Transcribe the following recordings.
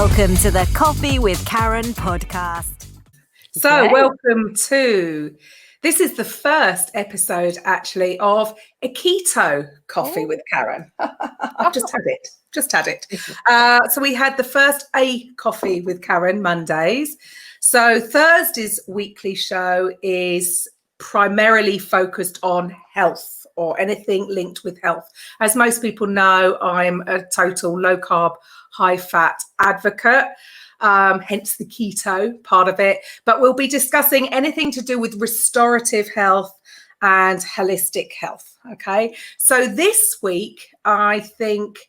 Welcome to the Coffee with Karen podcast. So welcome to, this is the first episode actually of a keto coffee with Karen. I've just had it. So we had the first A coffee with Karen Mondays. So Thursday's weekly show is primarily focused on health or anything linked with health. As most people know, I'm a total low carb, high fat advocate. Hence the keto part of it. But we'll be discussing anything to do with restorative health and holistic health. Okay. So this week, I think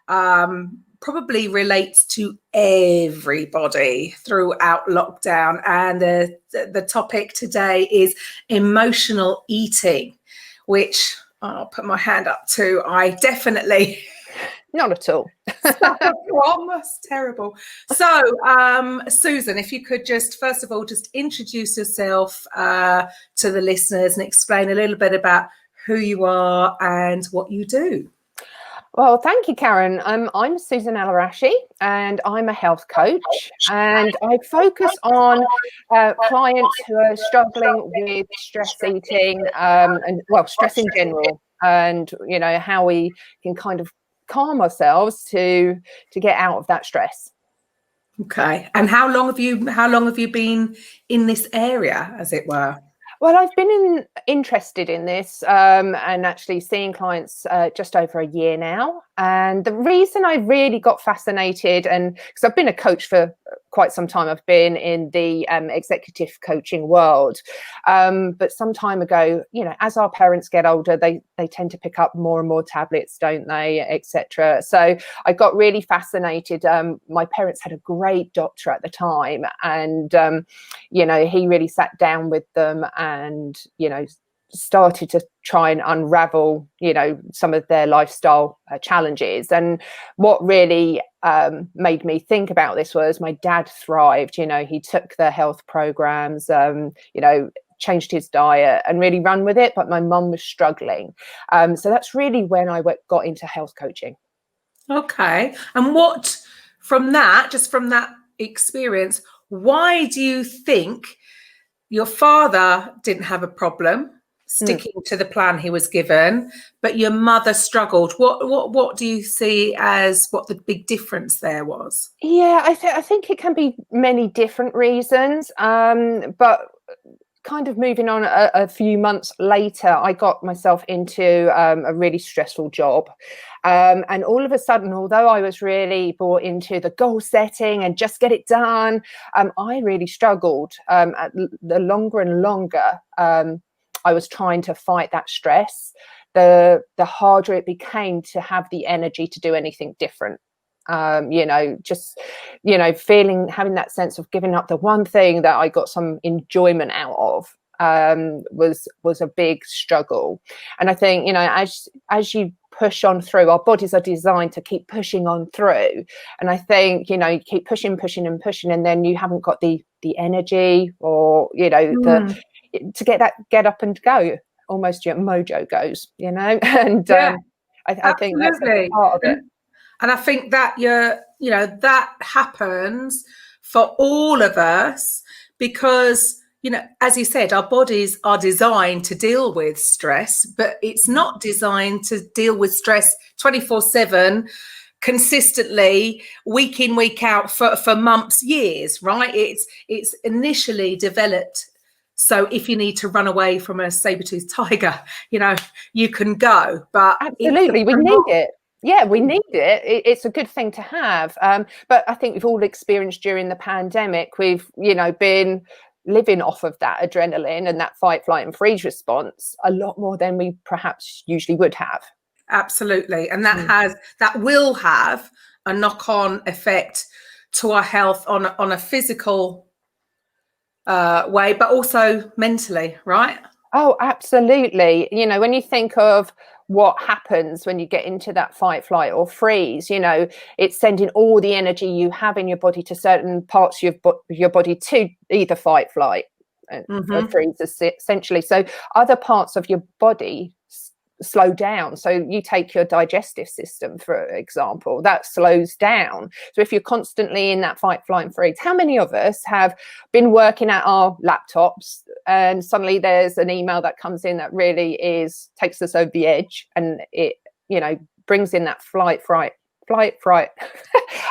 probably relates to everybody throughout lockdown. And the topic today is emotional eating, which I'll put my hand up to. I definitely... Not at all. It's terrible. So, Susan, if you could just, first of all, just introduce yourself to the listeners and explain a little bit about who you are and what you do. Well, thank you, Karen. I'm Susan Alrashe and I'm a health coach, and I focus on clients who are struggling with stress eating and stress in general, and how we can kind of calm ourselves to get out of that stress. Okay. And how long have you been in this area, as it were? Well, I've been interested in this and actually seeing clients just over a year now. And the reason I really got fascinated, and because I've been a coach for quite some time, I've been in the executive coaching world. But some time ago, as our parents get older, they tend to pick up more and more tablets, don't they, etc. So I got really fascinated. My parents had a great doctor at the time, and he really sat down with them and started to try and unravel some of their lifestyle challenges. And what really made me think about this was my dad thrived. He took the health programs, changed his diet and really run with it, but my mum was struggling. So that's really when I got into health coaching. Okay. And what, from that experience, why do you think your father didn't have a problem sticking to the plan he was given, but your mother struggled? What do you see as what the big difference there was? Yeah, I think it can be many different reasons, but kind of moving on a few months later, I got myself into a really stressful job. And all of a sudden, although I was really brought into the goal setting and just get it done, I really struggled. The longer and longer I was trying to fight that stress, the harder it became to have the energy to do anything different. Having that sense of giving up the one thing that I got some enjoyment out of was a big struggle. And I think, as you push on through, our bodies are designed to keep pushing on through. And I think, you keep pushing, and then you haven't got the energy or, to get up and go. Almost your mojo goes, and I think that's a part of it. And I think that that happens for all of us because, as you said, our bodies are designed to deal with stress, but it's not designed to deal with stress 24/7 consistently, week in, week out for months, years, right? It's initially developed. So if you need to run away from a saber-toothed tiger, you can go. But absolutely, we need it. Yeah, we need it. It's a good thing to have. But I think we've all experienced during the pandemic, we've, been living off of that adrenaline and that fight, flight and freeze response a lot more than we perhaps usually would have. Absolutely. And that will have a knock-on effect to our health on a physical way, but also mentally, right? Oh, absolutely. When you think of what happens when you get into that fight, flight or freeze, it's sending all the energy you have in your body to certain parts of your body to either fight, flight or freeze, essentially. So other parts of your body slow down. So you take your digestive system, for example, that slows down. So if you're constantly in that fight, flight and freeze, how many of us have been working at our laptops and suddenly there's an email that comes in that really takes us over the edge, and it, brings in that flight, fright, I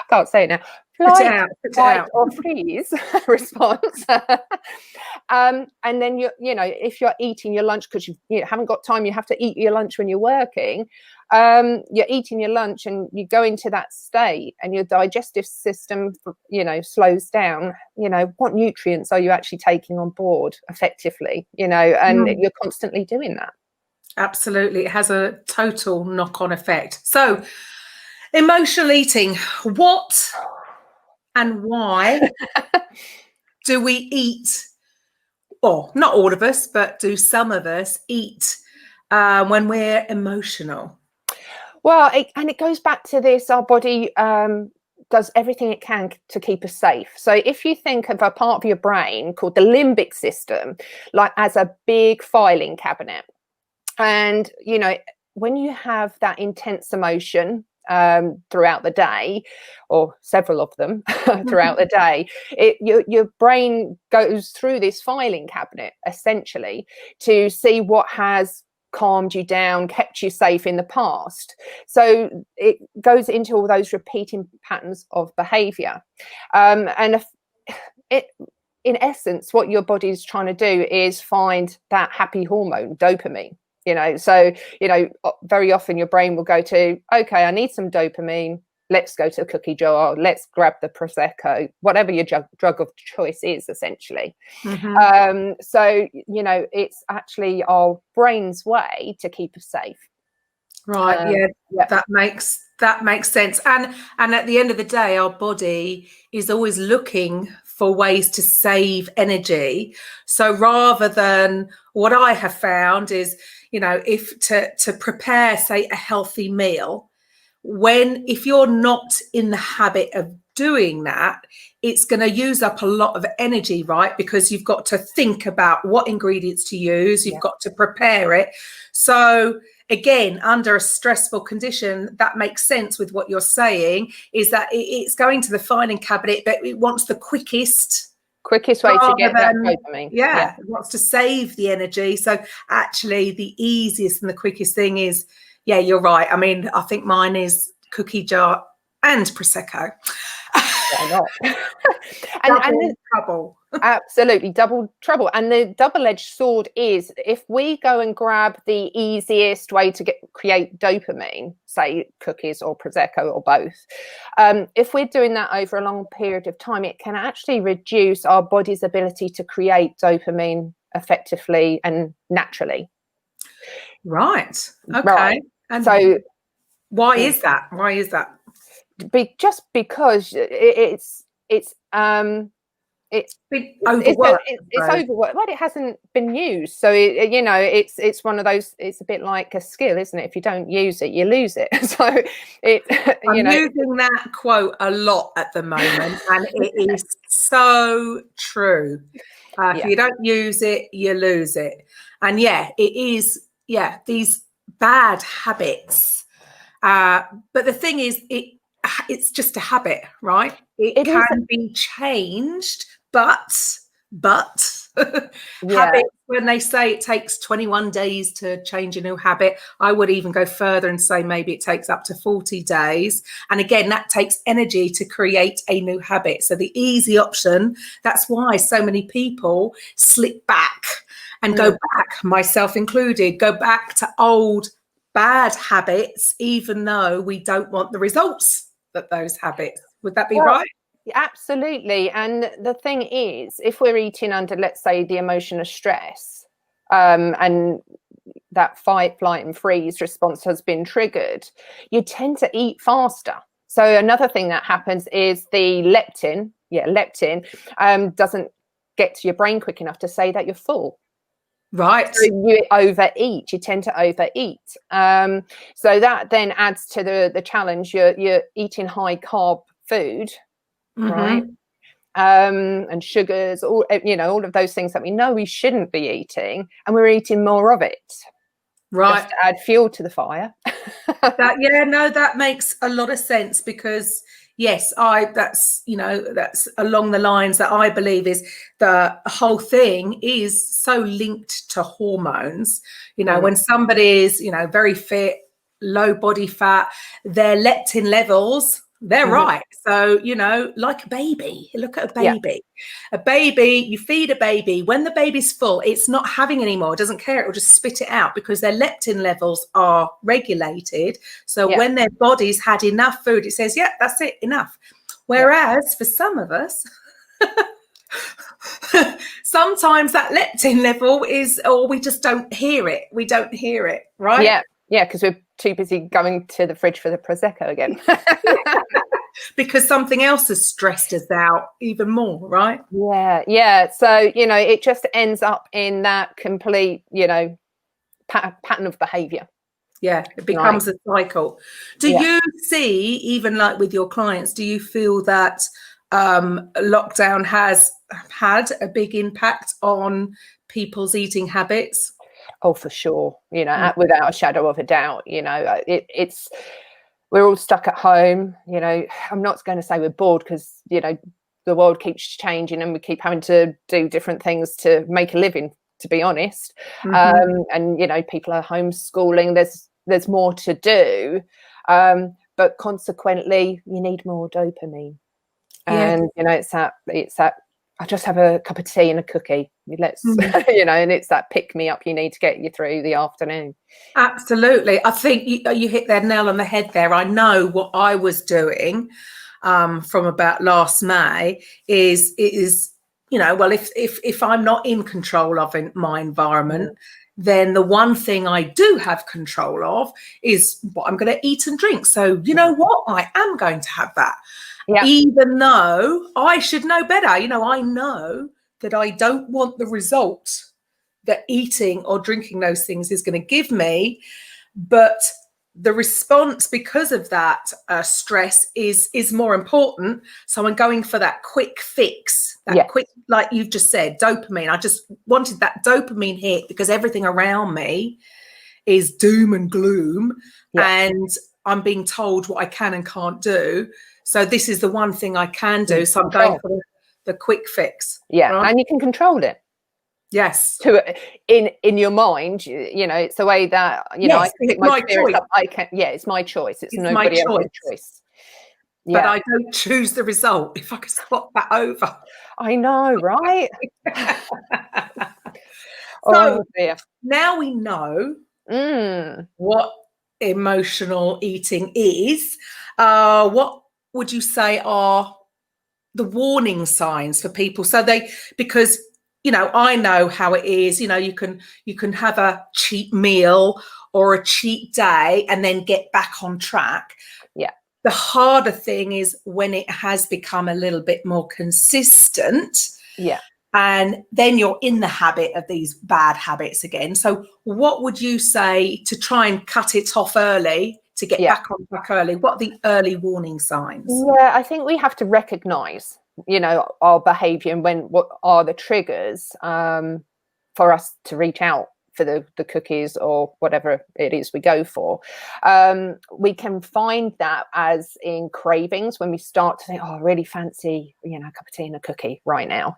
can't say it now. Flight or freeze response. And then if you're eating your lunch because you haven't got time, you have to eat your lunch when you're working. You're eating your lunch and you go into that state, and your digestive system, slows down. What nutrients are you actually taking on board effectively? And you're constantly doing that. Absolutely, it has a total knock-on effect. So, emotional eating, what and why do we eat, or not all of us, but do some of us eat when we're emotional? Well, it goes back to this, our body does everything it can to keep us safe. So if you think of a part of your brain called the limbic system, like as a big filing cabinet, and, when you have that intense emotion throughout the day, or several of them throughout the day, your brain goes through this filing cabinet essentially to see what has calmed you down, kept you safe in the past. So it goes into all those repeating patterns of behavior. And in essence, what your body's trying to do is find that happy hormone, dopamine. So very often your brain will go to, okay, I need some dopamine, let's go to a cookie jar, let's grab the Prosecco, whatever your drug of choice is, essentially. So it's actually our brain's way to keep us safe. Right. That makes sense. And at the end of the day, our body is always looking for ways to save energy. So rather than, what I have found is, if to prepare, say, a healthy meal, if you're not in the habit of doing that, it's going to use up a lot of energy, right? Because you've got to think about what ingredients to use, you've got to prepare it. So again, under a stressful condition, that makes sense with what you're saying, is that it's going to the filing cabinet, but it wants the quickest way to get that dopamine. It wants to save the energy. So actually the easiest and the quickest thing is, you're right. I mean, I think mine is cookie jar and Prosecco. Why not? Double trouble. Absolutely, double trouble. And the double-edged sword is, if we go and grab the easiest way to create dopamine, say cookies or Prosecco or both, if we're doing that over a long period of time, it can actually reduce our body's ability to create dopamine effectively and naturally. Right. Okay. Right. And so why is that? Just because it's been overworked. It's overworked. Well, it hasn't been used, so it's one of those. It's a bit like a skill, isn't it? If you don't use it, you lose it. So I'm using that quote a lot at the moment, and it is so true. If you don't use it, you lose it. And it is. These bad habits. But the thing is, it's just a habit, right? It can be changed, but habits, when they say it takes 21 days to change a new habit, I would even go further and say maybe it takes up to 40 days. And again, that takes energy to create a new habit. So the easy option, that's why so many people slip back and go back, myself included, go back to old bad habits, even though we don't want the results of those habits. Would that be right? Absolutely. And the thing is, if we're eating under, let's say, the emotion of stress, and that fight, flight and freeze response has been triggered, you tend to eat faster. So another thing that happens is the leptin doesn't get to your brain quick enough to say that you're full. Right. So you overeat. You tend to overeat. So that then adds to the challenge. You're eating high carb food, right? And sugars, all of those things that we know we shouldn't be eating, and we're eating more of it. Right. just to add fuel to the fire. That makes a lot of sense, because yes, that's along the lines that I believe is the whole thing is so linked to hormones. When somebody is, very fit, low body fat, their leptin levels, they're right. So, like a baby, look at a baby. A baby, you feed a baby, when the baby's full, it's not having any more, it doesn't care, it will just spit it out because their leptin levels are regulated. So when their body's had enough food, it says, yeah, that's it, enough. Whereas for some of us, sometimes that leptin level is, or we just don't hear it. We don't hear it, right? Yeah, because we're too busy going to the fridge for the Prosecco again. Because something else has stressed us out even more, right? Yeah. So, it just ends up in that complete, pattern of behavior. Yeah, it becomes a cycle. Do you see, even like with your clients, do you feel that lockdown has had a big impact on people's eating habits? Oh, for sure. Without a shadow of a doubt, it's, we're all stuck at home. I'm not going to say we're bored, because, the world keeps changing and we keep having to do different things to make a living, to be honest. And, people are homeschooling. There's more to do. But consequently, you need more dopamine. And, it's that I just have a cup of tea and a cookie. Let's, and it's that pick me up you need to get you through the afternoon. Absolutely. I think you hit the nail on the head there. I know what I was doing from about last May is, well, if I'm not in control of my environment, then the one thing I do have control of is what I'm going to eat and drink. So you know what? I am going to have that. Even though I should know better. I know that I don't want the result that eating or drinking those things is going to give me, but the response because of that stress is more important. So I'm going for that quick fix, quick, like you've just said, dopamine. I just wanted that dopamine hit because everything around me is doom and gloom, and I'm being told what I can and can't do. So this is the one thing I can do. So I'm going for the quick fix. Right? And you can control it. Yes. In your mind, it's the way that, I pick my spirits up. I can. Yeah, it's my choice. It's nobody else's choice. But I don't choose the result. If I could swap that over. I know, right? So now we know what emotional eating is. What would you say are the warning signs for people? So because I know how it is. You can have a cheat meal or a cheat day and then get back on track. Yeah. The harder thing is when it has become a little bit more consistent. Yeah. And then you're in the habit of these bad habits again. So what would you say to try and cut it off early, to get back on track early? What are the early warning signs? Yeah, I think we have to recognize, our behavior and what are the triggers for us to reach out for the cookies or whatever it is we go for. We can find that as in cravings, when we start to think, oh, I really fancy, a cup of tea and a cookie right now,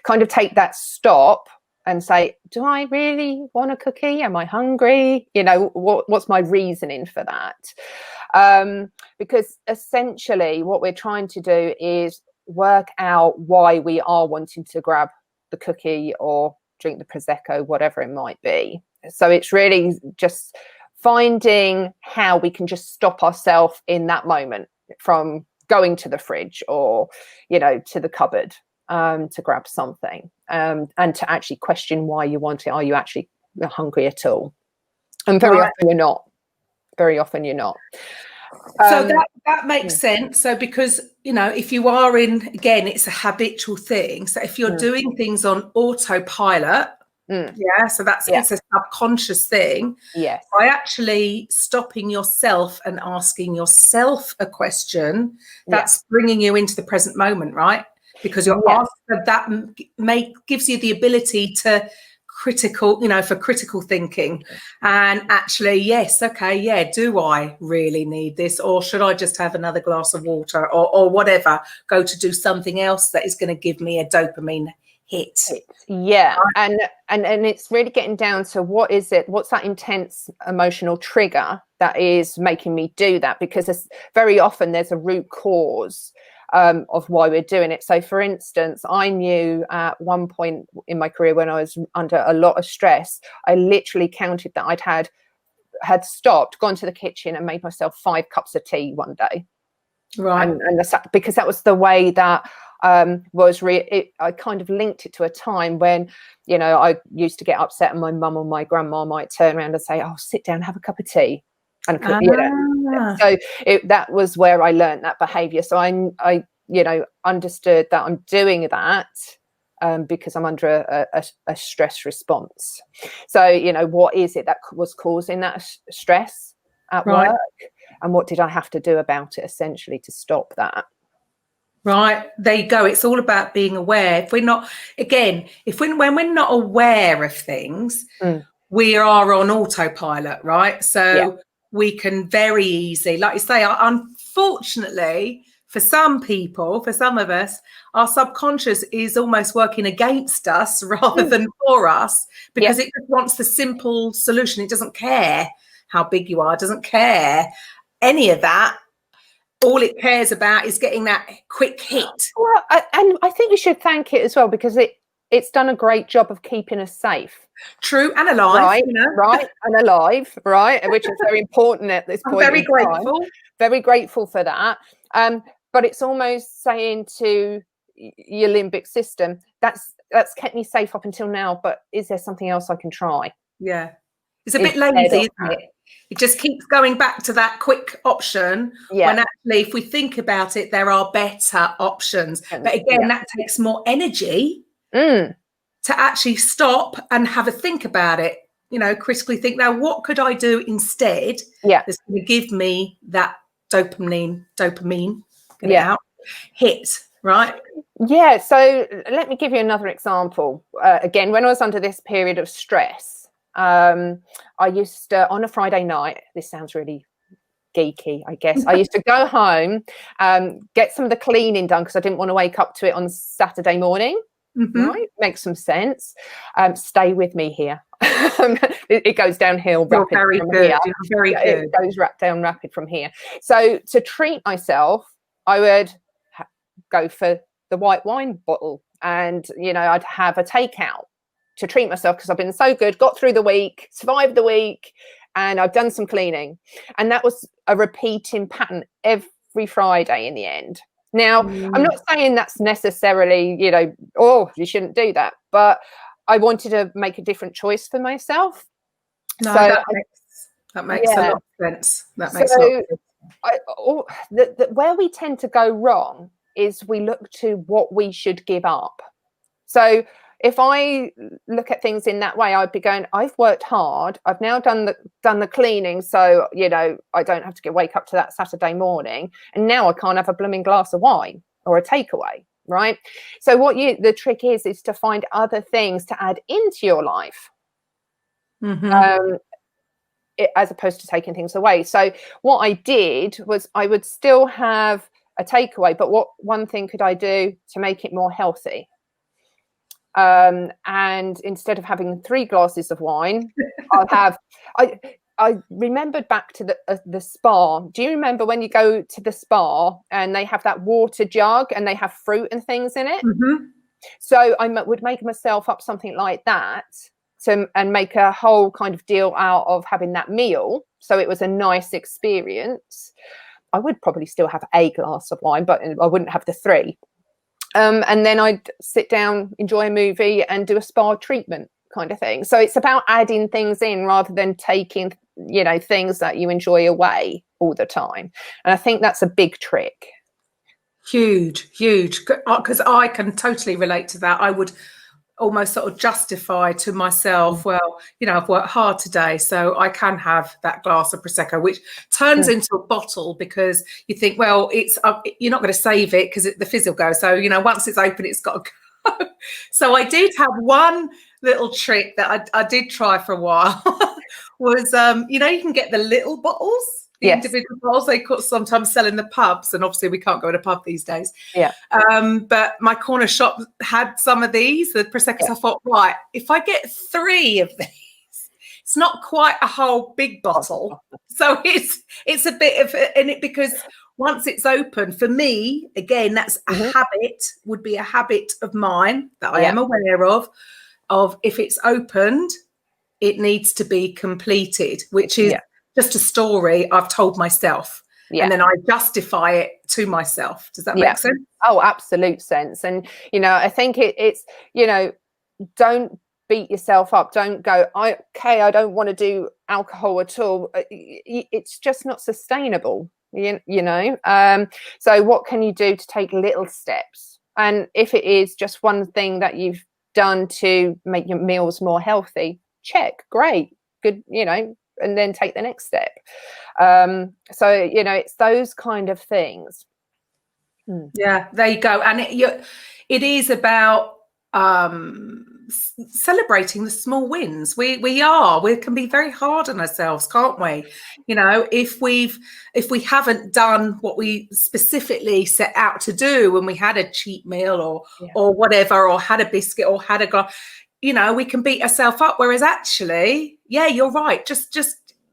kind of take that stop and say, do I really want a cookie? Am I hungry? What's my reasoning for that? Because essentially what we're trying to do is work out why we are wanting to grab the cookie or drink the Prosecco, whatever it might be. So it's really just finding how we can just stop ourselves in that moment from going to the fridge or, to the cupboard to grab something, and to actually question why you want it. Are you actually hungry at all? And very often you're not. Very often you're not. So that makes sense. So because, if you are in, again, it's a habitual thing. So if you're doing things on autopilot, so it's a subconscious thing. Yes. By actually stopping yourself and asking yourself a question, that's bringing you into the present moment, right? Because your answer that gives you the ability to critical, for critical thinking. And actually, yes, okay, yeah, do I really need this? Or should I just have another glass of water or whatever, go to do something else that is going to give me a dopamine hit? Yeah. And it's really getting down to what's that intense emotional trigger that is making me do that, because very often there's a root cause of why we're doing it. So for instance, I knew at one point in my career when I was under a lot of stress, I literally counted that I'd had stopped, gone to the kitchen and made myself 5 cups of tea one day. Right. And because that was the way that I kind of linked it to a time when, I used to get upset and my mum or my grandma might turn around and say, oh, sit down, have a cup of tea. And so that was where I learned that behavior. So I understood that I'm doing that because I'm under a stress response. So, what is it that was causing that stress at work? And what did I have to do about it, essentially, to stop that? Right, there you go. It's all about being aware. If we're not, again, when we're not aware of things, we are on autopilot, right? So we can very easily, like you say, unfortunately, for some people, for some of us, our subconscious is almost working against us rather than for us, because it just wants the simple solution. It doesn't care how big you are, doesn't care any of that. All it cares about is getting that quick hit. Well, and I think we should thank it as well, because it's done a great job of keeping us safe. True, and alive. Right, and alive, right, which is very important at this point. I'm very grateful. Very grateful for that. But it's almost saying to your limbic system, that's kept me safe up until now, but is there something else I can try? Yeah. It's a bit lazy, isn't it? It just keeps going back to that quick option when actually, if we think about it, there are better options. But again, that takes more energy to actually stop and have a think about it, critically think, now, what could I do instead that's going to give me that dopamine, get it out, hit, right? Yeah, so let me give you another example. Again, when I was under this period of stress, I used to, on a Friday night, this sounds really geeky, I guess, I used to go home, get some of the cleaning done because I didn't want to wake up to it on Saturday morning. Right, makes some sense. Stay with me here. It goes downhill rapid. You're very from good. Here. You're very good. It goes down rapid from here. So to treat myself, I would go for the white wine bottle, and I'd have a takeout to treat myself, because I've been so good, got through the week, survived the week, and I've done some cleaning. And that was a repeating pattern every Friday in the end. Now, I'm not saying that's necessarily, you shouldn't do that, but I wanted to make a different choice for myself. No, so that makes a lot of sense. That makes a lot of sense. Where we tend to go wrong is we look to what we should give up. So if I look at things in that way, I'd be going, I've worked hard. I've now done the cleaning, so I don't have to wake up to that Saturday morning, and now I can't have a blooming glass of wine or a takeaway, right? So the trick is to find other things to add into your life, as opposed to taking things away. So what I did was I would still have a takeaway, but what one thing could I do to make it more healthy? And instead of having 3 glasses of wine, I remembered back to the spa. Do you remember when you go to the spa and they have that water jug and they have fruit and things in it? So I would make myself up something like that and make a whole kind of deal out of having that meal. So it was a nice experience. I would probably still have a glass of wine, but I wouldn't have the 3. And then I'd sit down, enjoy a movie and do a spa treatment kind of thing. So it's about adding things in rather than taking, things that you enjoy away all the time. And I think that's a big trick. Huge, because I can totally relate to that. I would almost sort of justify to myself, well, I've worked hard today, so I can have that glass of Prosecco, which turns into a bottle, because you think, well, it's you're not going to save it because the fizz will go. So, once it's open, it's got to go. So I did have one little trick that I did try for a while was, you know, you can get the little bottles, the individual bottles they sometimes sell in the pubs, and obviously we can't go to a pub these days. Yeah. But my corner shop had some of these, the Prosecco. I thought, right, if I get 3 of these, it's not quite a whole big bottle. So it's a bit of, and it, because once it's open, for me, again, that's a habit, would be a habit of mine that I am aware of if it's opened, it needs to be completed, which is just a story I've told myself. And then I justify it to myself. Does that make sense? Oh, absolute sense. And, you know, I think it's, you know, don't beat yourself up. Don't go, I don't want to do alcohol at all. It's just not sustainable, you know. So what can you do to take little steps? And if it is just one thing that you've done to make your meals more healthy, check, great, good, you know, and then take the next step. So, you know, it's those kind of things. Yeah, there you go. And it is about celebrating the small wins. We can be very hard on ourselves, can't we? You know, if we haven't done what we specifically set out to do when we had a cheat meal or whatever, or had a biscuit or had a glass, you know, we can beat ourselves up. Whereas actually, yeah, you're right. Just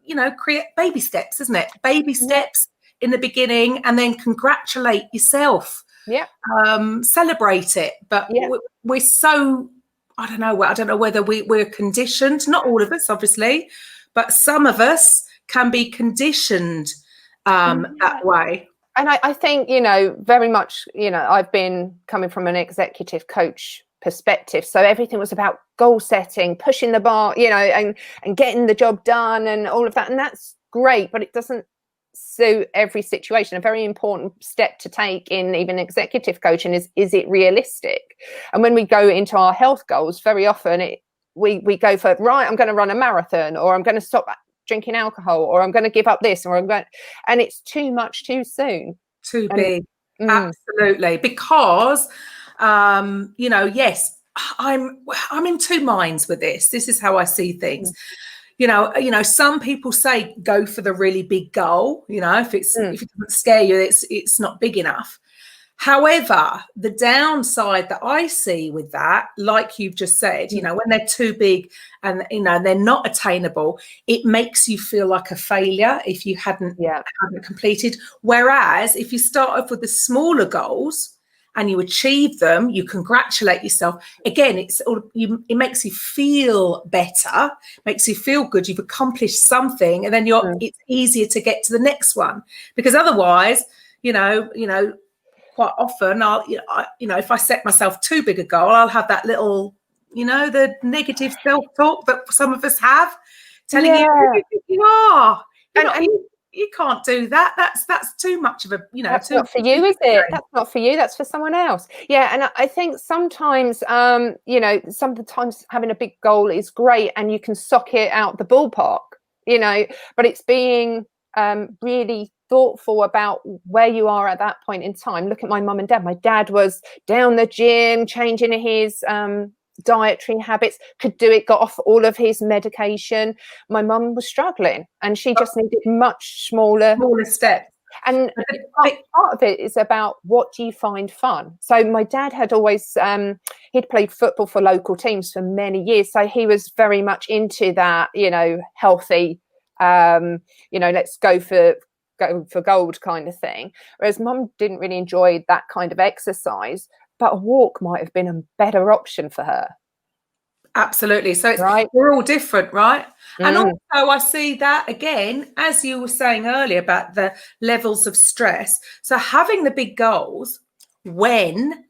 you know, create baby steps, isn't it? Baby steps in the beginning, and then congratulate yourself. Yeah. Celebrate it. But we're so, I don't know whether we're conditioned, not all of us, obviously, but some of us can be conditioned that way. And I think, you know, very much, you know, I've been coming from an executive coach perspective. So everything was about goal setting, pushing the bar, you know, and getting the job done and all of that. And that's great, but it doesn't suit every situation. A very important step to take in even executive coaching is it realistic? And when we go into our health goals, very often we go for, right, I'm going to run a marathon, or I'm going to stop drinking alcohol, or I'm going to give up this, or and it's too much too soon. Too big. Absolutely. Because you know, yes, I'm in 2 minds with this. This is how I see things. You know, some people say go for the really big goal. You know, if it doesn't scare you, it's not big enough. However, the downside that I see with that, like you've just said, you know, when they're too big and, you know, they're not attainable, it makes you feel like a failure if you hadn't completed. Whereas if you start off with the smaller goals and you achieve them, you congratulate yourself. Again, it makes you feel better, makes you feel good. You've accomplished something, and then it's easier to get to the next one. Because otherwise, you know, quite often if I set myself too big a goal, I'll have that little, you know, the negative self-talk that some of us have, telling you who you think you are. You can't do that. That's too much of a, you know. That's not for you, is it? That's not for you. That's for someone else. Yeah, and I think sometimes, you know, sometimes having a big goal is great, and you can sock it out the ballpark, you know. But it's being really thoughtful about where you are at that point in time. Look at my mum and dad. My dad was down the gym, changing his dietary habits, could do it, got off all of his medication. My mum was struggling, and she just needed much smaller steps. And part of it is about, what do you find fun? So my dad had always he'd played football for local teams for many years, so he was very much into that, you know, healthy, you know, let's go for gold kind of thing. Whereas mum didn't really enjoy that kind of exercise, but a walk might have been a better option for her. Absolutely. So we're all different, right? And also I see that, again, as you were saying earlier about the levels of stress. So having the big goals when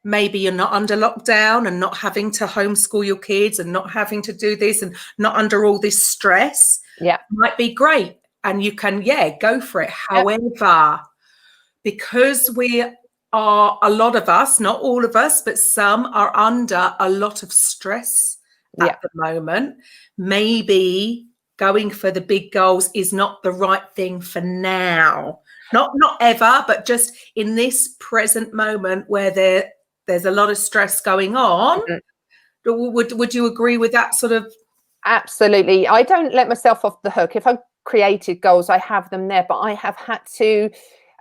maybe you're not under lockdown and not having to homeschool your kids and not having to do this and not under all this stress might be great. And you can, go for it. However, because we are, a lot of us, not all of us, but some are under a lot of stress at the moment, maybe going for the big goals is not the right thing for now. Not ever, but just in this present moment where there's a lot of stress going on. Would you agree with that sort of? Absolutely. I don't let myself off the hook. If I've created goals, I have them there, but I have had to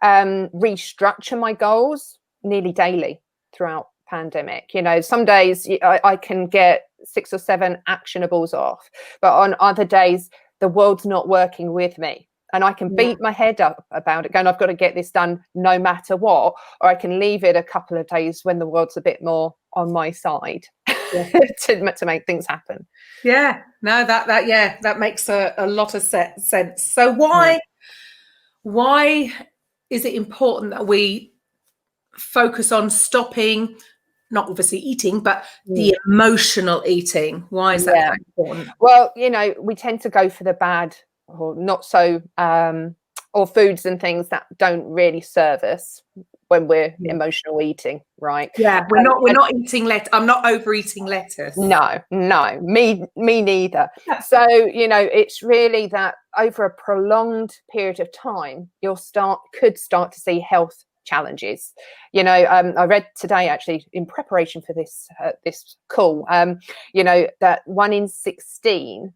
restructure my goals nearly daily throughout pandemic. Some days I can get 6 or 7 actionables off, but on other days the world's not working with me, and I can beat my head up about it, going, I've got to get this done no matter what, or I can leave it a couple of days when the world's a bit more on my side to make things happen. Yeah, no, that makes a lot of sense. So why is it important that we focus on stopping, not obviously eating, but the emotional eating? Why is that important? Well, we tend to go for the bad or not so, or foods and things that don't really serve us when we're emotional eating, right? Yeah, we're not eating lettuce. I'm not overeating lettuce. No, me neither. So it's really that over a prolonged period of time, could start to see health challenges. I read today, actually, in preparation for this call, that 1 in 16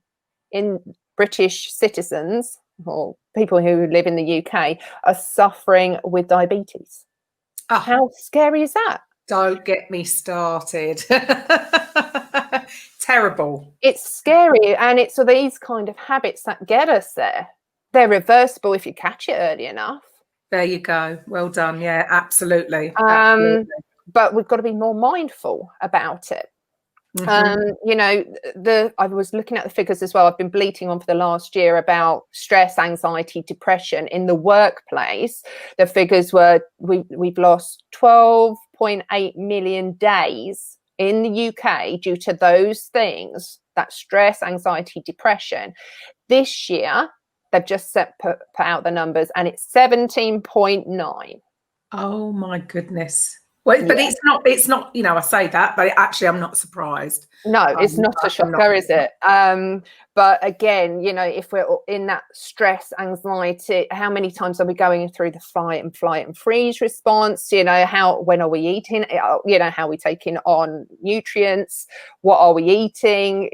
in British citizens or people who live in the UK are suffering with diabetes. Oh, how scary is that? Don't get me started. Terrible. It's scary, and it's these kind of habits that get us there. They're reversible if you catch it early enough. There you go. Well done. Yeah, absolutely. But we've got to be more mindful about it. I was looking at the figures as well. I've been bleating on for the last year about stress, anxiety, depression in the workplace. The figures were we've lost 12.8 million days in the UK due to those things, that stress, anxiety, depression. This year, they've just put out the numbers, and it's 17.9. Oh my goodness. Well, but it's not, I say that, but actually I'm not surprised. No, it's not a shocker, is it? But again, if we're in that stress, anxiety, how many times are we going through the fight and freeze response? When are we eating? How are we taking on nutrients? What are we eating?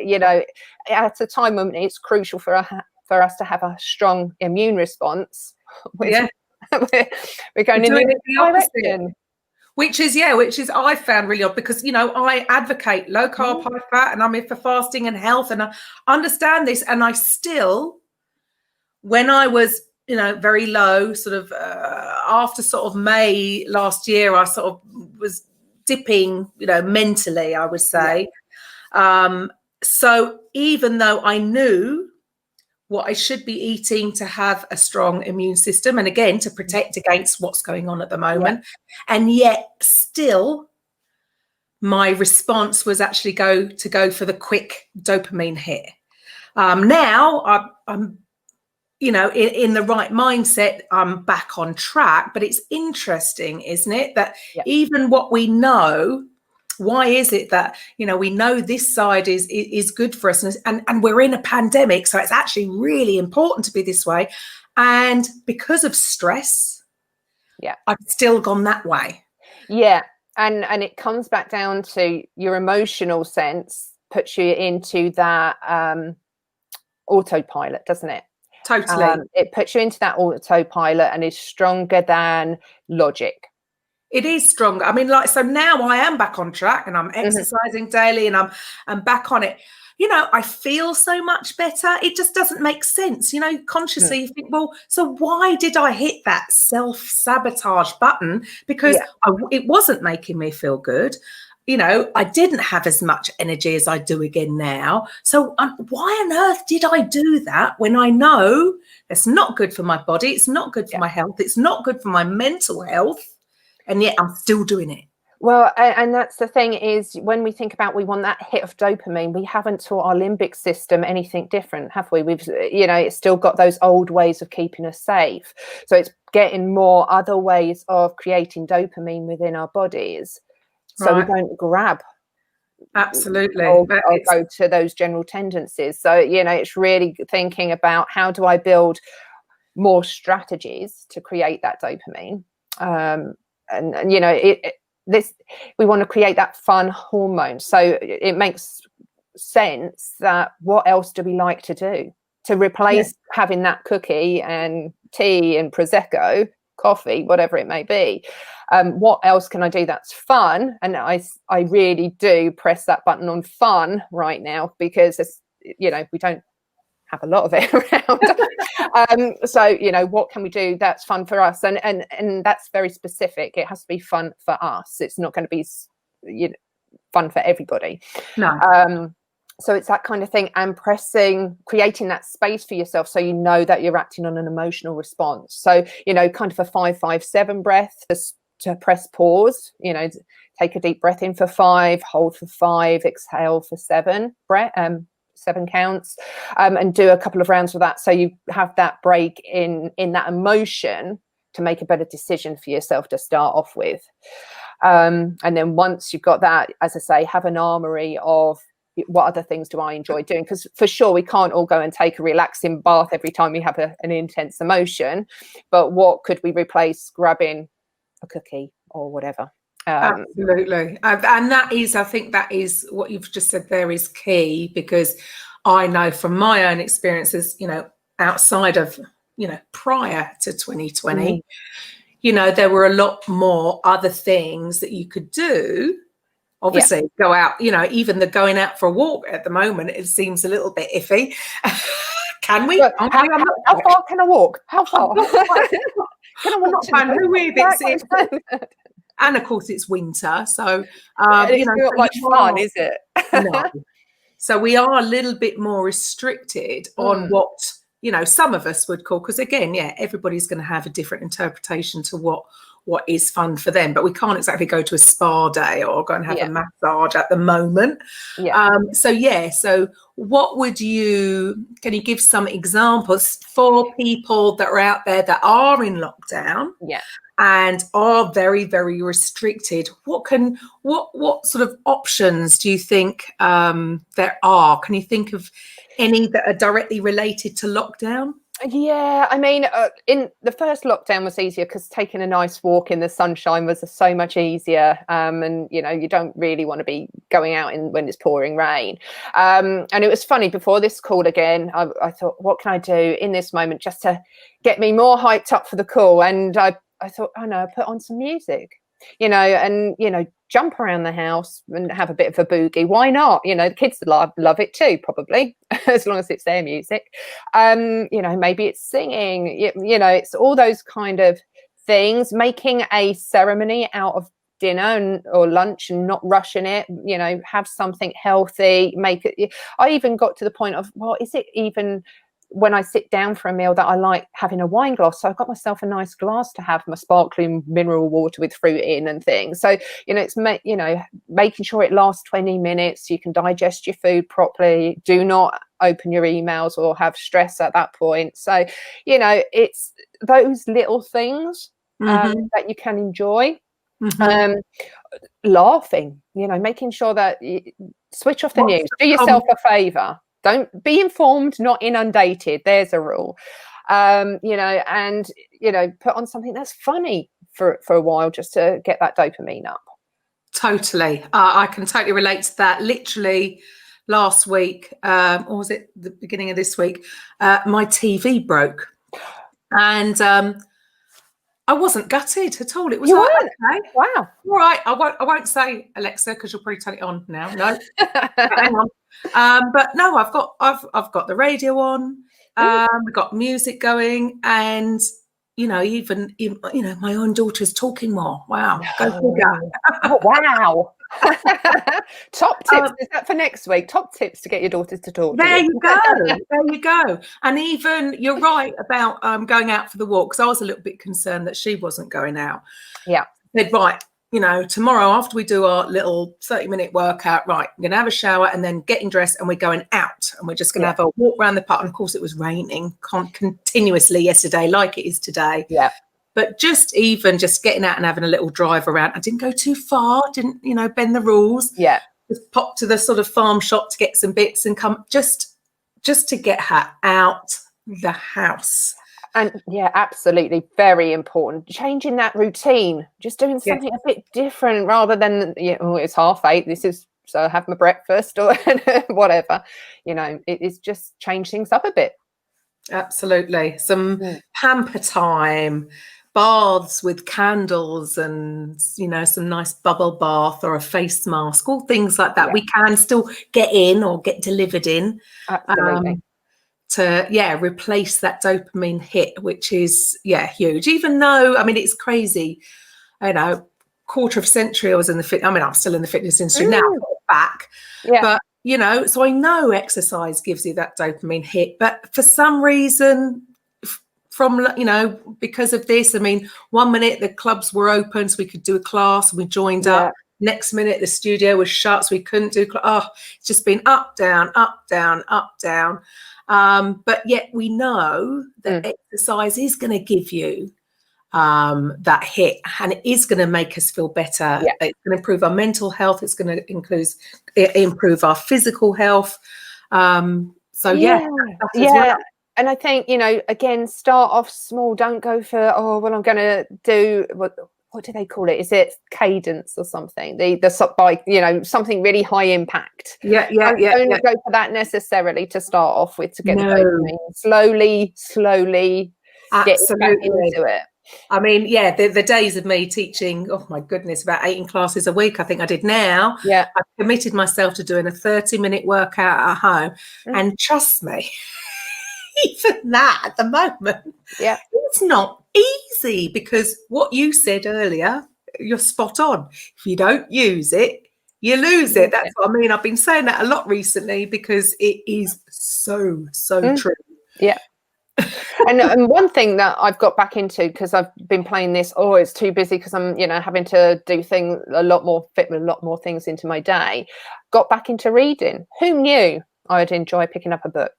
At a time when it's crucial for us to have a strong immune response. We're going in the direction. Which is I found really odd, because I advocate low carb, high fat, and I'm here for fasting and health, and I understand this. And I still, when I was very low, sort of after sort of May last year, I sort of was dipping, mentally, I would say. So even though I knew what I should be eating to have a strong immune system, and again to protect against what's going on at the moment, and yet still my response was actually go for the quick dopamine hit. Now I'm in the right mindset, I'm back on track. But it's interesting, isn't it, that even what we know, why is it that we know this side is good for us, and we're in a pandemic, so it's actually really important to be this way, and because of stress, I've still gone that way. And it comes back down to your emotional sense puts you into that autopilot, doesn't it? Totally. It puts you into that autopilot and is stronger than logic. It is stronger. I mean, so now I am back on track, and I'm exercising daily, and I'm back on it. I feel so much better. It just doesn't make sense. Consciously you think, well, so why did I hit that self-sabotage button? Because it wasn't making me feel good. I didn't have as much energy as I do again now. So why on earth did I do that when I know it's not good for my body? It's not good for my health. It's not good for my mental health. And yet I'm still doing it. Well, and that's the thing, is when we think about, we want that hit of dopamine, we haven't taught our limbic system anything different, have we? We've, it's still got those old ways of keeping us safe. So it's getting more other ways of creating dopamine within our bodies. So we don't grab. Absolutely. Or go to those general tendencies. So, it's really thinking about, how do I build more strategies to create that dopamine? And we want to create that fun hormone. So it makes sense that what else do we like to do to replace having that cookie and tea and prosecco, coffee, whatever it may be? What else can I do that's fun? And I really do press that button on fun right now, because it's, we don't have a lot of it around. So what can we do that's fun for us? And that's very specific. It has to be fun for us. It's not going to be fun for everybody. No. So it's that kind of thing, and creating that space for yourself, so that you're acting on an emotional response. So kind of a 5-5-7 breath to press pause. Take a deep breath in for 5, hold for 5, exhale for 7 breath. 7 counts, and do a couple of rounds of that, so you have that break in that emotion to make a better decision for yourself to start off with. And then once you've got that, as I say, have an armory of what other things do I enjoy doing, because for sure we can't all go and take a relaxing bath every time we have an intense emotion, but what could we replace grabbing a cookie or whatever? Absolutely. And I think that is what you've just said there is key, because I know from my own experiences, outside of, prior to 2020, there were a lot more other things that you could do. Obviously, go out, even the going out for a walk at the moment, it seems a little bit iffy. Can we? How far can I walk? How far? Can I walk? And of course, it's winter, so it's not much fun, is it? No. So we are a little bit more restricted on what some of us would call, because again, everybody's going to have a different interpretation to what is fun for them, but we can't exactly go to a spa day or go and have a massage at the moment. So what can you give some examples for people that are out there that are in lockdown and are very, very restricted? What sort of options do you think there are? Can you think of any that are directly related to lockdown? Yeah, I mean, in the first lockdown was easier because taking a nice walk in the sunshine was so much easier. And, you don't really want to be going out when it's pouring rain. And it was funny, before this call again, I thought, what can I do in this moment just to get me more hyped up for the call? And I thought, put on some music, and, jump around the house and have a bit of a boogie. Why not? The kids love it too, probably, as long as it's their music. Maybe it's singing, it's all those kind of things, making a ceremony out of dinner or lunch and not rushing it, have something healthy, make it. I even got to the point of, well, is it even when I sit down for a meal that I like having a wine glass? So I got myself a nice glass to have my sparkling mineral water with fruit in and things. So, it's making sure it lasts 20 minutes. You can digest your food properly. Do not open your emails or have stress at that point. So, it's those little things that you can enjoy. Laughing, making sure that you switch off the news. Do yourself a favour. Don't be informed, not inundated. There's a rule. And put on something that's funny for a while, just to get that dopamine up. Totally. I can totally relate to that. Literally last week, or was it the beginning of this week, my TV broke. And I wasn't gutted at all. It was okay. Wow. All right. I won't say Alexa, because you'll probably turn it on now. No. Hang on. But no, I've got the radio on. We've got music going, and even my own daughter's talking more. Wow, go figure. Oh, wow. Top tips, is that for next week? Top tips to get your daughters to talk. There you go. There you go. And even you're right about going out for the walk, because I was a little bit concerned that she wasn't going out. Yeah. Said, right, tomorrow after we do our little 30-minute workout, right, I'm going to have a shower and then getting dressed, and we're going out, and we're just going to have a walk around the park. And of course, it was raining continuously yesterday, like it is today. Yeah. But just getting out and having a little drive around. I didn't go too far, didn't, bend the rules. Yeah. Just pop to the sort of farm shop to get some bits and come just to get her out the house. And yeah, absolutely, very important. Changing that routine, just doing something a bit different rather than, oh, it's 8:30. This is, so I have my breakfast or whatever. It's just change things up a bit. Absolutely. Some pamper time, baths with candles and, some nice bubble bath or a face mask, all things like that. We can still get in or get delivered in. Absolutely. To replace that dopamine hit, which is huge. Even though, I mean, it's crazy, quarter of a century I was in the I'm still in the fitness industry now, back, but so I know exercise gives you that dopamine hit, but for some reason, from because of this, I mean, one minute the clubs were open so we could do a class and we joined up. Next minute the studio was shut so we couldn't do it's just been up, down, up, down, up, down. But yet we know that exercise is going to give you that hit, and it is going to make us feel better. It's going to improve our mental health. It's going to improve our physical health. And I think, again, start off small. Don't go for, I'm going to do what do they call it? Is it cadence or something? The bike, something really high impact. Don't go for that necessarily to start off with, to get the dopamine. Slowly get back into it. I mean, the days of me teaching, oh my goodness, about 18 classes a week, I think I did now. I committed myself to doing a 30-minute workout at home. And trust me, even that at the moment, it's not easy, because what you said earlier, you're spot on. If you don't use it, you lose it. That's what I mean. I've been saying that a lot recently because it is so true. And one thing that I've got back into, because I've been playing this, it's too busy because I'm having to do a lot more things into my day, got back into reading. Who knew I'd enjoy picking up a book?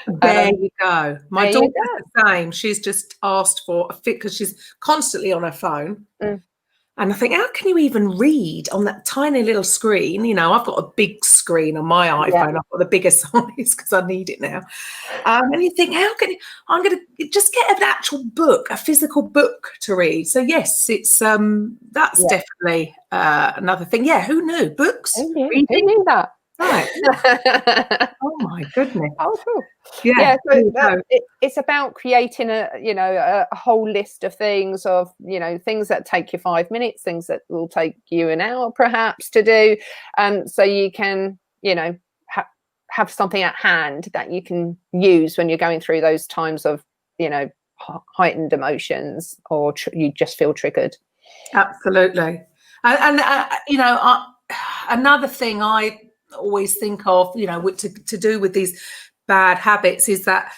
There you go. My daughter's the same. She's just asked for a fit because she's constantly on her phone. And I think, how can you even read on that tiny little screen? I've got a big screen on my iPhone. I've got the biggest size because I need it now. And you think, I'm going to just get an actual book, a physical book to read. So yes, it's that's definitely another thing. Yeah, who knew? Books? Who knew that? Right. Oh my goodness. Oh, cool. So it's about creating a whole list of things, of things that take you 5 minutes, things that will take you an hour perhaps to do, so you can have something at hand that you can use when you're going through those times of heightened emotions, or you just feel triggered. Absolutely. And another thing I always think of, to do with these bad habits, is that,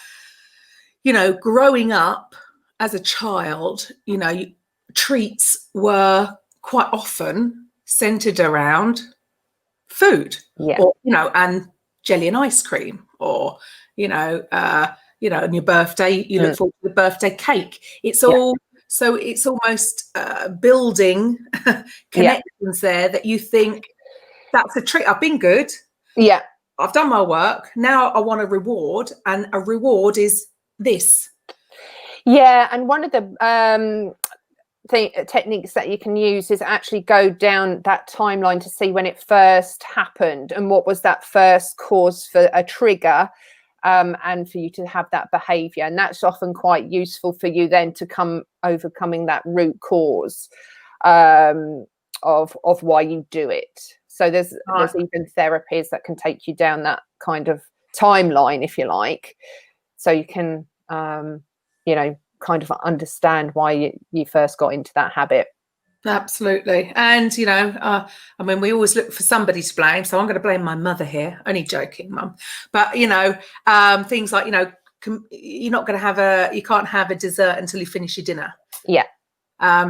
growing up as a child, treats were quite often centered around food, or, and jelly and ice cream, or, on your birthday, you look forward to the birthday cake. It's all, so it's almost building connections there that you think, that's a trick. I've been good. I've done my work. Now I want a reward, and a reward is this. And one of the techniques that you can use is actually go down that timeline to see when it first happened and what was that first cause for a trigger, and for you to have that behavior. And that's often quite useful for you then to overcoming that root cause of why you do it. So there's even therapies that can take you down that kind of timeline, if you like, so you can kind of understand why you first got into that habit. Absolutely. And we always look for somebody to blame, so I'm going to blame my mother here. Only joking, Mum. But things like you're not going to you can't have a dessert until you finish your dinner.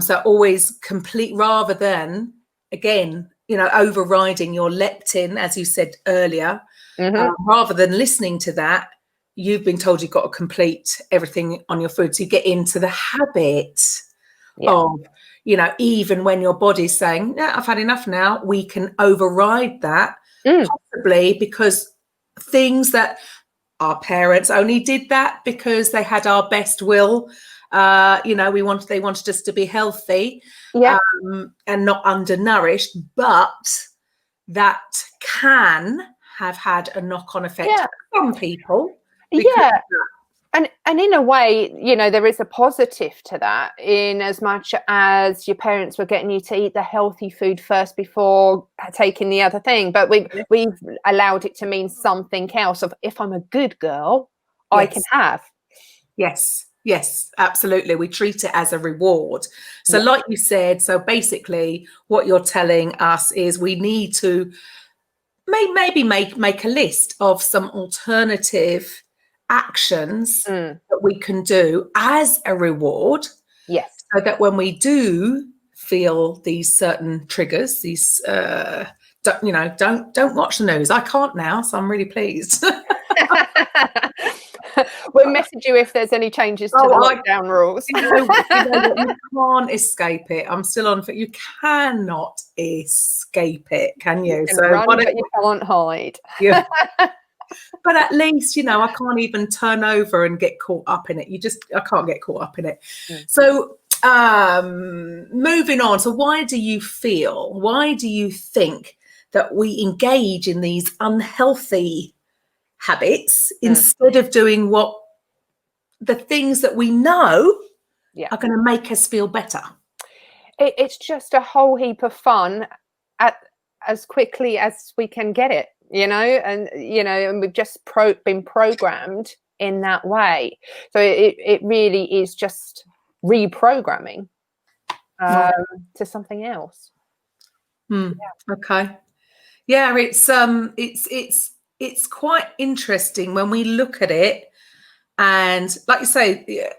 So always complete, rather than, again, overriding your leptin, as you said earlier. Rather than listening to that, you've been told you've got to complete everything on your food. So you get into the habit of, even when your body's saying, I've had enough now, we can override that, possibly because things that our parents only did that because they had our best will. They wanted us to be healthy, and not undernourished, but that can have had a knock-on effect for some people. And in a way, there is a positive to that, in as much as your parents were getting you to eat the healthy food first before taking the other thing. But we've allowed it to mean something else of, if I'm a good girl, I can have. Yes, absolutely. We treat it as a reward. So like you said, so basically what you're telling us is we need to maybe make a list of some alternative actions that we can do as a reward. Yes. So that when we do feel these certain triggers, these don't watch the news. I can't now, so I'm really pleased. We'll message you if there's any changes to the lockdown rules. You can't escape it. I'm still on. You cannot escape it, can you? You can run, but you can't hide. Yeah. But at least, I can't even turn over and get caught up in it. I can't get caught up in it. So moving on. So why do you think that we engage in these unhealthy habits instead of doing the things that we know are going to make us feel better? It's just a whole heap of fun as quickly as we can get it, and we've just been programmed in that way. So it really is just reprogramming to something else. Okay. Yeah, it's quite interesting when we look at it, and like you say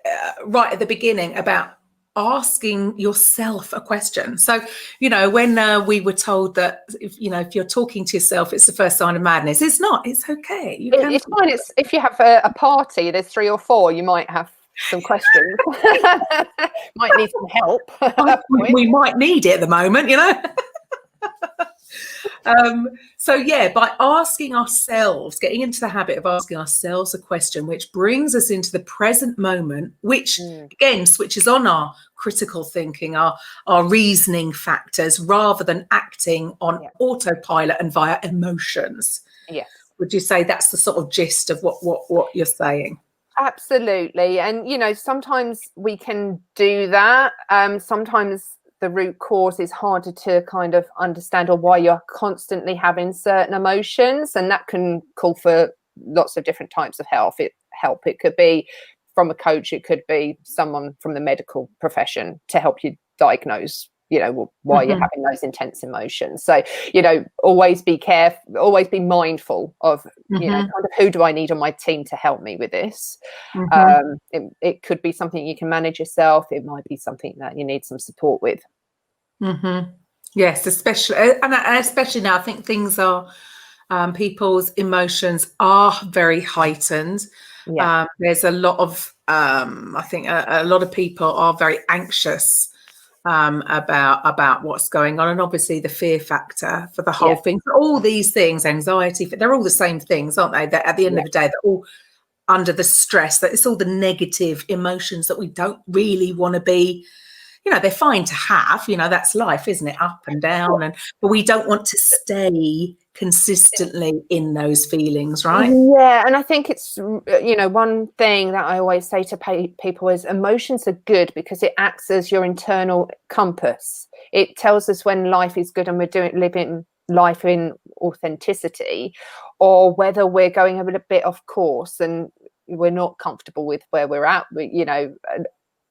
right at the beginning about asking yourself a question. So when we were told that if you're talking to yourself, it's the first sign of madness. It's not. It's okay. It's fine. It's if you have a party, there's 3 or 4, you might have some questions. Might need some help. We might need it at the moment, So by asking ourselves, getting into the habit of asking ourselves a question, which brings us into the present moment, which again switches on our critical thinking, our reasoning factors, rather than acting on autopilot and via emotions. Yes. Would you say that's the sort of gist of what you're saying? Absolutely. And sometimes we can do that. Sometimes the root cause is harder to kind of understand, or why you're constantly having certain emotions, and that can call for lots of different types of help. It could be from a coach, it could be someone from the medical profession to help you diagnose why you're having those intense emotions. So always be careful, always be mindful of kind of who do I need on my team to help me with this. It could be something you can manage yourself. It might be something that you need some support with. Yes, especially now I think things are people's emotions are very heightened. There's a lot of I think a lot of people are very anxious about what's going on, and obviously the fear factor for the whole thing. So all these things, anxiety, they're all the same things, aren't they? That at the end of the day, they're all under the stress. That it's all the negative emotions that we don't really want to be. They're fine to have. That's life, isn't it? Up and down, but we don't want to stay consistently in those feelings, right? Yeah, and I think it's one thing that I always say to people is emotions are good because it acts as your internal compass. It tells us when life is good and we're living life in authenticity, or whether we're going a bit off course and we're not comfortable with where we're at,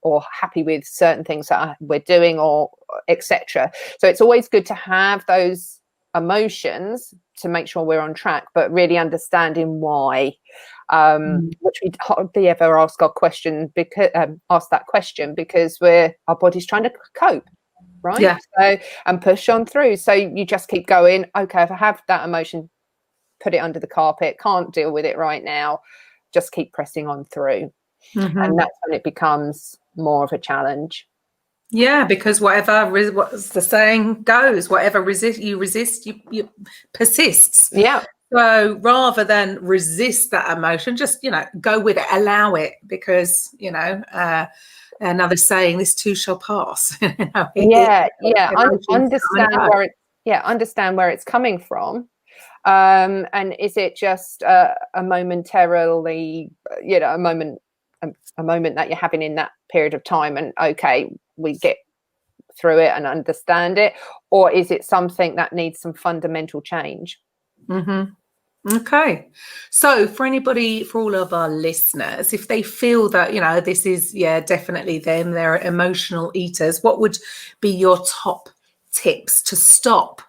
or happy with certain things that we're doing, or etc. So it's always good to have those emotions to make sure we're on track, but really understanding why, which we hardly ever ask that question because our body's trying to cope, right? Yeah. So, and push on through. So you just keep going. Okay, if I have that emotion, put it under the carpet. Can't deal with it right now. Just keep pressing on through, and that's when it becomes more of a challenge. Yeah, because what's the saying goes, whatever you resist, you persists. Yeah. So rather than resist that emotion, just, go with it, allow it, because, another saying, this too shall pass. Understand where it's coming from. And is it just a momentarily, a moment that you're having in that period of time, and okay, we get through it and understand it, or is it something that needs some fundamental change? Mm-hmm. Okay. So for all of our listeners, if they feel that, this is, definitely them, they're emotional eaters, what would be your top tips to stop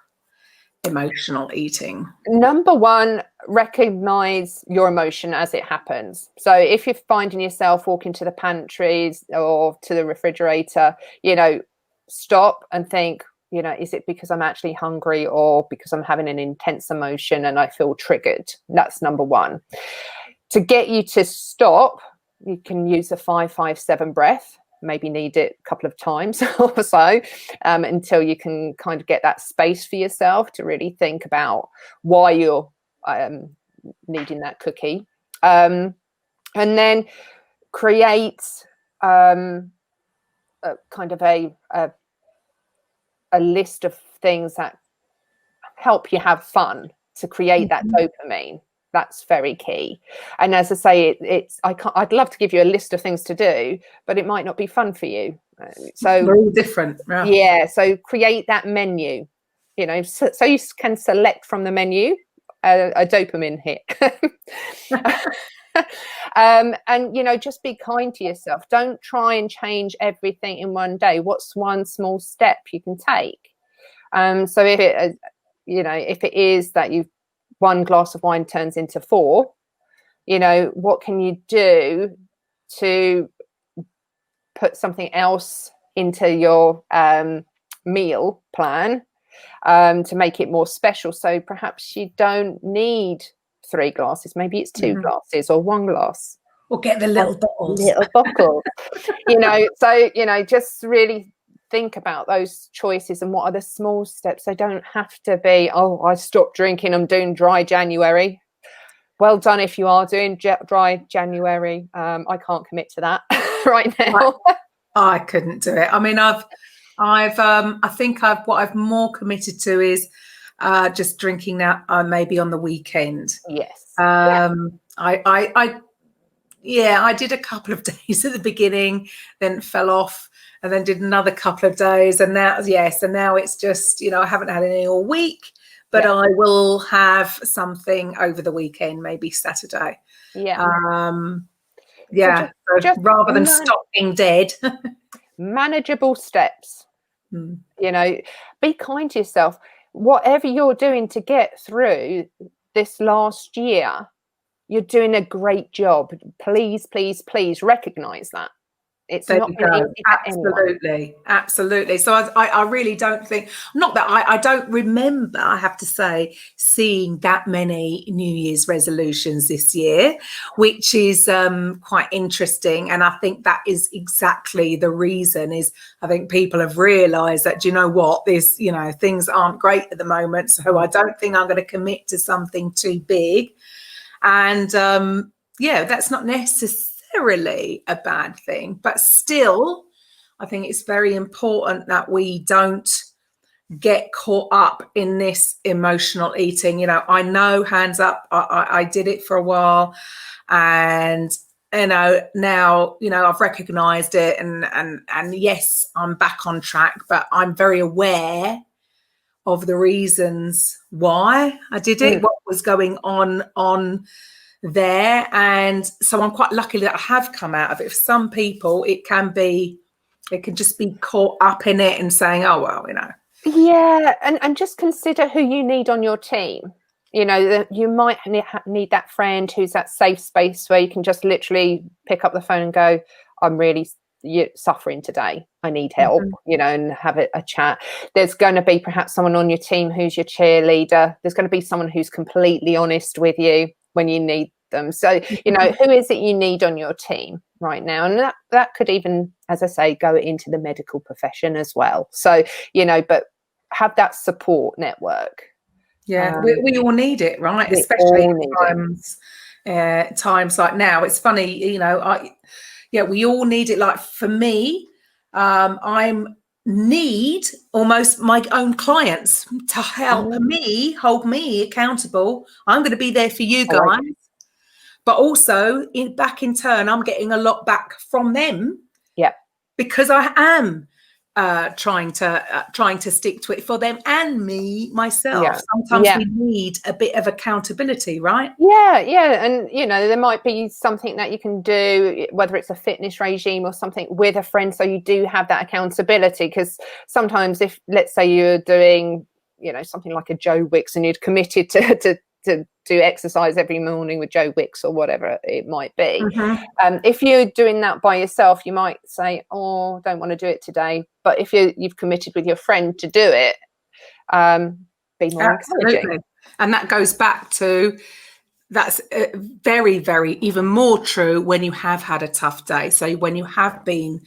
emotional eating? Number one, recognize your emotion as it happens. So if you're finding yourself walking to the pantries or to the refrigerator, stop and think, is it because I'm actually hungry, or because I'm having an intense emotion and I feel triggered? That's number one. To get you to stop, you can use a 5-5-7 breath. Maybe need it a couple of times or so, until you can kind of get that space for yourself to really think about why you're needing that cookie. And then create a kind of a list of things that help you have fun, to create that dopamine. That's very key. And as I say, I'd love to give you a list of things to do, but it might not be fun for you. So we're all different. Yeah. So create that menu, so you can select from the menu a dopamine hit. And just be kind to yourself. Don't try and change everything in one day. What's one small step you can take? So if it is that one glass of wine turns into 4, what can you do to put something else into your meal plan to make it more special? So perhaps you don't need 3 glasses, maybe it's 2 glasses or 1 glass. Or get the little bottles. So, just really think about those choices and what are the small steps. They don't have to be, I stopped drinking, I'm doing dry January. Well done if you are doing dry January. I can't commit to that right now. I couldn't do it. I mean, I think what I've more committed to is just drinking now, maybe on the weekend. Yes. I did a couple of days at the beginning, then fell off, and then did another couple of days, and now it's just, I haven't had any all week, but I will have something over the weekend, maybe Saturday. So rather than stop being dead. Manageable steps. Be kind to yourself. Whatever you're doing to get through this last year, you're doing a great job. Please, please, please recognize that. It's there not been easy. Absolutely. So I really don't think, not that I don't remember, I have to say, seeing that many New Year's resolutions this year, which is quite interesting. And I think that is exactly the reason. Is I think people have realised that, you know what, this, things aren't great at the moment. So I don't think I'm going to commit to something too big. And that's not necessarily a bad thing, but still, I think it's very important that we don't get caught up in this emotional eating. I know, hands up, I did it for a while, and now I've recognized it, and yes, I'm back on track, but I'm very aware of the reasons why I did it, what was going on there. And so I'm quite lucky that I have come out of it. For some people, it can just be caught up in it and saying, oh, well, Yeah, and just consider who you need on your team. You might need that friend who's that safe space where you can just literally pick up the phone and go, I'm really suffering today, I need help, and have a chat. There's going to be perhaps someone on your team who's your cheerleader. There's going to be someone who's completely honest with you when you need them. So, who is it you need on your team right now? And that could even, as I say, go into the medical profession as well. So, but have that support network. Yeah, we all need it, right? We Especially all need times like now. It's funny, we all need it. Like for me, I'm need almost my own clients to help me, hold me accountable. I'm going to be there for you guys, but also back in turn, I'm getting a lot back from them. Yeah, because I am trying to stick to it for them and me myself. Yeah. Sometimes Yeah. we need a bit of accountability, right? Yeah, and there might be something that you can do, whether it's a fitness regime or something, with a friend, so you do have that accountability. Because sometimes, if let's say you're doing something like a Joe Wicks and you'd committed to do exercise every morning with Joe Wicks or whatever it might be, if you're doing that by yourself, you might say, oh, don't want to do it today. But if you've committed with your friend to do it, be more encouraging. And that goes back to, that's very, very even more true when you have had a tough day. So when you have been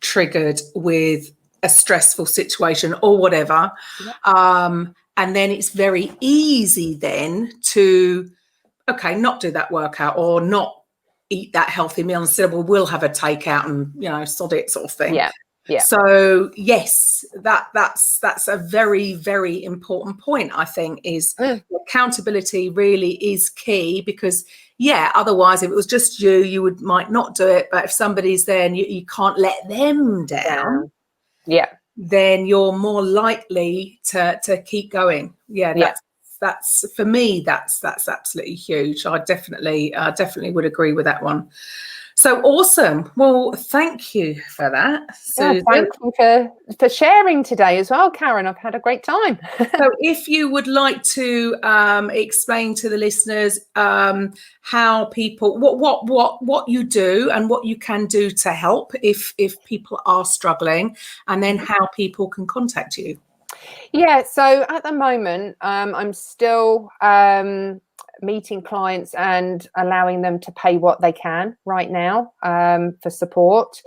triggered with a stressful situation or whatever, and then it's very easy then to, not do that workout or not eat that healthy meal. Instead, we'll have a takeout and, sod it sort of thing. Yeah. So yes, that's a very, very important point. I think is accountability really is key, because otherwise, if it was just you might not do it. But if somebody's there and you can't let them down, then you're more likely to keep going. That's for me. That's absolutely huge. I definitely would agree with that one. So awesome. Well, thank you for that, Susan. Thank you for sharing today as well, Karen. I've had a great time. So if you would like to explain to the listeners how people, what you do and what you can do to help if people are struggling, and then how people can contact you. Yeah, so at the moment, I'm still meeting clients and allowing them to pay what they can right now for support.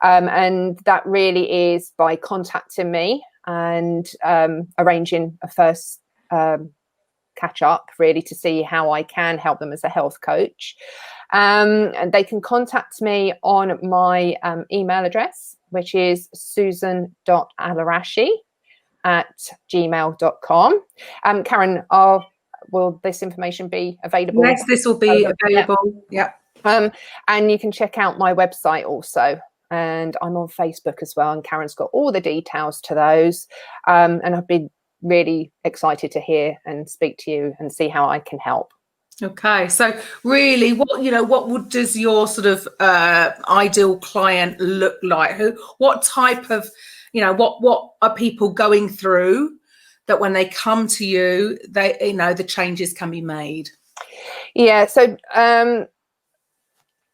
And that really is by contacting me and arranging a first catch up, really, to see how I can help them as a health coach. And they can contact me on my email address, which is susan.alrashe@gmail.com. Karen, will this information be available? Yes, this will be available. Yeah. And you can check out my website also. And I'm on Facebook as well. And Karen's got all the details to those. And I've been really excited to hear and speak to you and see how I can help. Okay, so really, does your sort of ideal client look like? What type of, what are people going through that when they come to you, the changes can be made? Yeah, so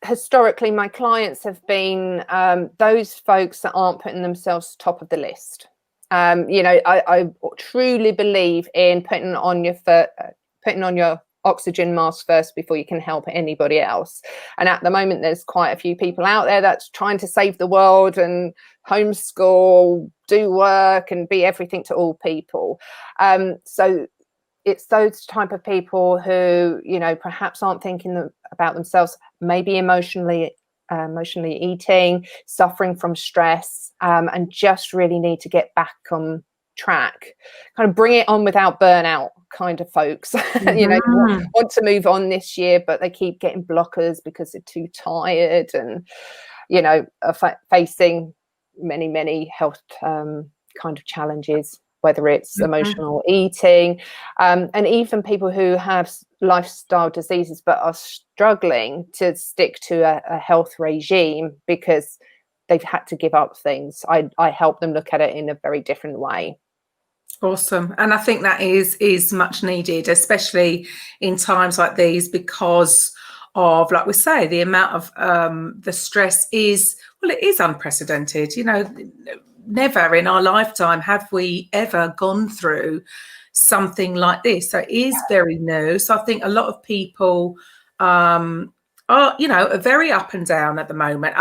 historically, my clients have been those folks that aren't putting themselves top of the list. I truly believe in putting on your oxygen mask first before you can help anybody else. And at the moment, there's quite a few people out there that's trying to save the world and homeschool, do work, and be everything to all people. So it's those type of people who, perhaps aren't thinking about themselves, maybe emotionally eating, suffering from stress, and just really need to get back on track, kind of bring it on without burnout kind of folks. Want to move on this year, but they keep getting blockers because they're too tired and are facing many health kind of challenges, whether it's emotional eating, and even people who have lifestyle diseases but are struggling to stick to a health regime because they've had to give up things. I help them look at it in a very different way. Awesome. And I think that is much needed, especially in times like these, because of, like we say, the amount of the stress is unprecedented. Never in our lifetime have we ever gone through something like this. So it is very new. So I think a lot of people are are, are very up and down at the moment,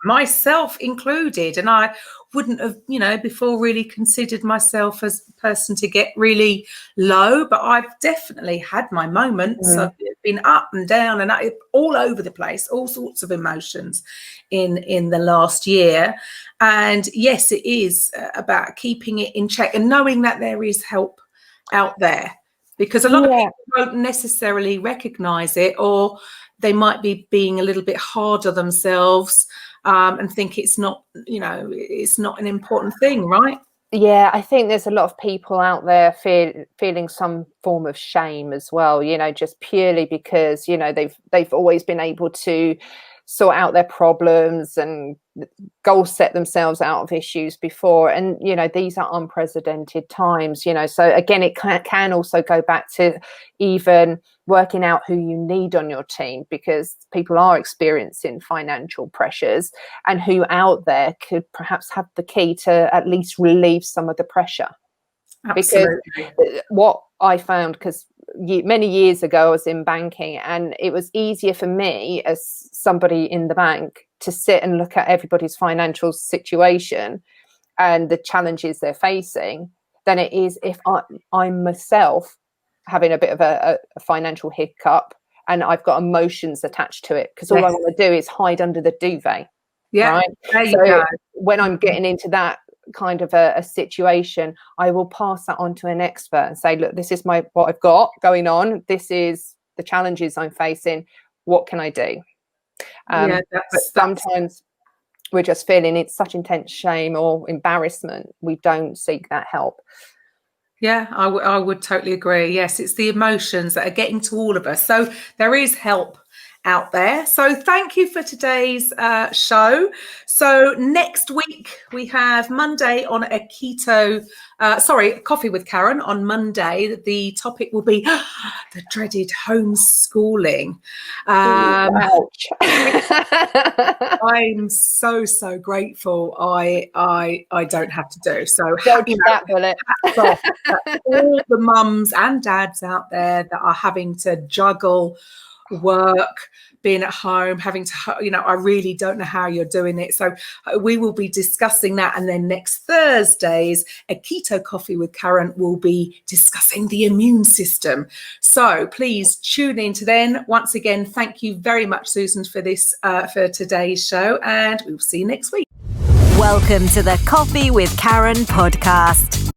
myself included. And I wouldn't have, before really considered myself as a person to get really low, but I've definitely had my moments. I've been up and down and all over the place, all sorts of emotions in the last year. And yes, it is about keeping it in check and knowing that there is help out there, because a lot of people don't necessarily recognize it, or they might be being a little bit harder themselves and think it's not, it's not an important thing, right? Yeah, I think there's a lot of people out there feeling some form of shame as well, just purely because, they've always been able to sort out their problems and goal set themselves out of issues before. And, these are unprecedented times, so again, it can also go back to even working out who you need on your team, because people are experiencing financial pressures, and who out there could perhaps have the key to at least relieve some of the pressure. Absolutely. Because what I found, because many years ago I was in banking, and it was easier for me as somebody in the bank to sit and look at everybody's financial situation and the challenges they're facing than it is if I'm myself having a bit of a financial hiccup and I've got emotions attached to it, because all I want to do is hide under the duvet. Right. So when I'm getting into that kind of a situation, I will pass that on to an expert and say, look, this is what I've got going on. This is the challenges I'm facing. What can I do? But sometimes we're just feeling it's such intense shame or embarrassment, we don't seek that help. Yeah, I would totally agree. Yes, it's the emotions that are getting to all of us. So there is help out there. So thank you for today's show. So next week we have Monday on a keto, Coffee with Karen on Monday. The topic will be the dreaded homeschooling. Ouch. I'm so grateful I don't have to do so. Dodge that bullet. All the mums and dads out there that are having to juggle work, being at home, having to, I really don't know how you're doing it. So we will be discussing that. And then next Thursdays, a keto coffee with Karen will be discussing the immune system. So please tune in to then. Once again, thank you very much, Susan, for this, for today's show. And we will see you next week. Welcome to the Coffee with Karen podcast.